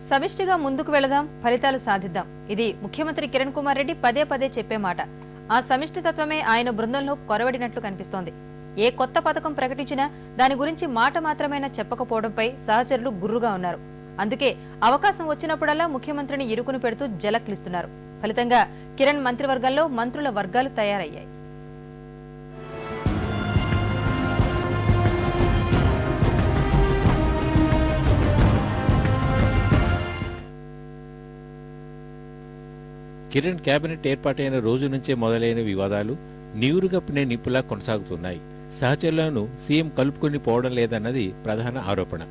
సమిష్టిగా ముందుకు వెళదాం, ఫలితాలు సాధిద్దాం. ఇది ముఖ్యమంత్రి కిరణ్ కుమార్ రెడ్డి పదే పదే చెప్పే మాట. ఆ సమిష్టి తత్వమే ఆయన బృందంలో కొరవడినట్లు కనిపిస్తోంది. ఏ కొత్త పథకం ప్రకటించినా దాని గురించి మాట మాత్రమైనా చెప్పకపోవడంపై సహచరులు గుర్రుగా ఉన్నారు. అందుకే అవకాశం వచ్చినప్పుడల్లా ముఖ్యమంత్రిని ఇరుకును పెడుతూ జలక్లిస్తున్నారు. ఫలితంగా కిరణ్ మంత్రివర్గంలో మంత్రుల వర్గాలు తయారయ్యాయి. కిరణ్ కేబినెట్ ఏర్పాటైన రోజు నుంచే మొదలైన వివాదాలు నీరుగప్పిన నిప్పులా కొనసాగుతున్నాయి. సహచరులను సీఎం కలుపుకొని పోవడం లేదన్నది ప్రధాన ఆరోపణ.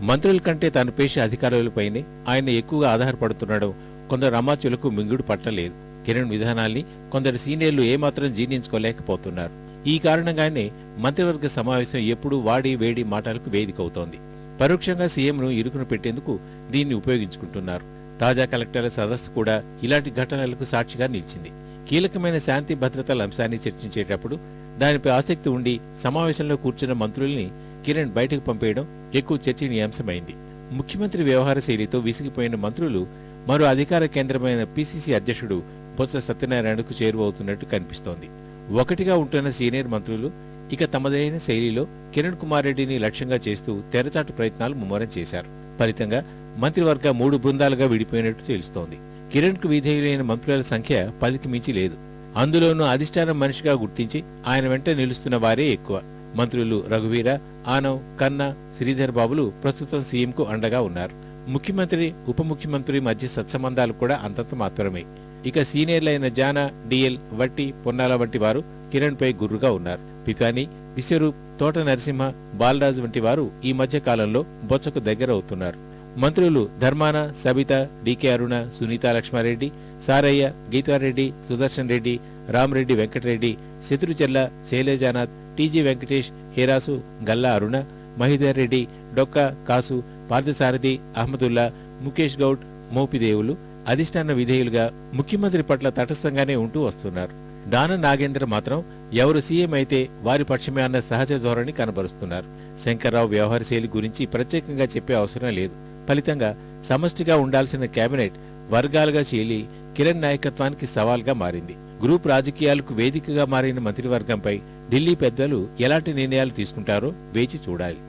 మంత్రుల కంటే తన పేష అధికారులపైనే ఆయన ఎక్కువగా ఆధారపడుతుండడం కొందరు అమాత్యులకు మింగుడు పట్టలేదు. కిరణ్ విధానాల్ని కొందరు సీనియర్లు ఏమాత్రం జీర్ణించుకోలేకపోతున్నారు. ఈ కారణంగానే మంత్రివర్గ సమావేశం ఎప్పుడూ వాడి వేడి మాటలకు వేదికవుతోంది. పరోక్షంగా సీఎంను ఇరుకును పెట్టేందుకు దీన్ని ఉపయోగించుకుంటున్నారు. తాజా కలెక్టర్ల సదస్సు కూడా ఇలాంటి ఘటనలకు సాక్షిగా నిలిచింది. కీలకమైన శాంతి భద్రతల అంశాన్ని చర్చించేటప్పుడు దానిపై ఆసక్తి ఉండి సమావేశంలో కూర్చున్న మంత్రుల్ని కిరణ్ బయటకు పంపేయడం ఎక్కువ చర్చనీయాంశమైంది. ముఖ్యమంత్రి వ్యవహార శైలితో విసిగిపోయిన మంత్రులు మరో అధికార కేంద్రమైన పీసీసీ అధ్యక్షుడు బొత్స సత్యనారాయణకు చేరువవుతున్నట్టు కనిపిస్తోంది. ఒకటిగా ఉంటున్న సీనియర్ మంత్రులు ఇక తమదైన శైలిలో కిరణ్ కుమార్ రెడ్డిని లక్ష్యంగా చేస్తూ తెరచాటు ప్రయత్నాలు ముమ్మరం చేశారు. ఫలితంగా మంత్రివర్గ 3 బృందాలుగా విడిపోయినట్టు తెలుస్తోంది. కిరణ్ కు విధేయులైన మంత్రుల సంఖ్య 10కి మించి లేదు. అందులోనూ అధిష్టానం మనిషిగా గుర్తించి ఆయన వెంట నిలుస్తున్న వారే ఎక్కువ. మంత్రులు రఘువీర, ఆనవ్, కన్నా, శ్రీధర్ బాబులు ప్రస్తుతం సీఎంకు అండగా ఉన్నారు. ముఖ్యమంత్రి, ఉప ముఖ్యమంత్రి మధ్య సత్సంబంధాలు కూడా అంతంత మాత్రమే. ఇక సీనియర్లైన జానా, డిఎల్, వట్టి, పొన్నాల వంటి వారు కిరణ్ పై గుర్రుగా ఉన్నారు. పితాని, విశ్వరూప్, తోట నరసింహ, బాలరాజు వంటి వారు ఈ మధ్య కాలంలో బొత్సకు దగ్గరవుతున్నారు. మంత్రులు ధర్మాన, సబిత, డికే అరుణ, సునీతా లక్ష్మారెడ్డి, సారయ్య, గీతారెడ్డి, సుదర్శన్ రెడ్డి, రామరెడ్డి వెంకటరెడ్డి, శత్రుచెల్ల, శైలజానాథ్, టీజీ వెంకటేష్, హేరాసు, గల్లా అరుణ, మహిదర్ రెడ్డి, డొక్క, కాసు, పార్థసారథి, అహ్మదుల్లా, ముఖేష్ గౌడ్, మోపిదేవులు అధిష్టాన విధేయులుగా ముఖ్యమంత్రి పట్ల తటస్థంగానే ఉంటూ వస్తున్నారు. దాన నాగేంద్ర మాత్రం ఎవరు సీఎం అయితే వారి పక్షమే అన్న సహజ ధోరణి కనబరుస్తున్నారు. శంకర్రావు వ్యవహార శైలి గురించి ప్రత్యేకంగా చెప్పే అవసరం లేదు. ఫలితంగా సమష్టిగా ఉండాల్సిన కేబినెట్ వర్గాలుగా చీలి కిరణ్ నాయకత్వానికి సవాల్గా మారింది. గ్రూప్ రాజకీయాలకు వేదికగా మారిన మంత్రివర్గంపై ఢిల్లీ పెద్దలు ఎలాంటి నిర్ణయాలు తీసుకుంటారో వేచి చూడాలి.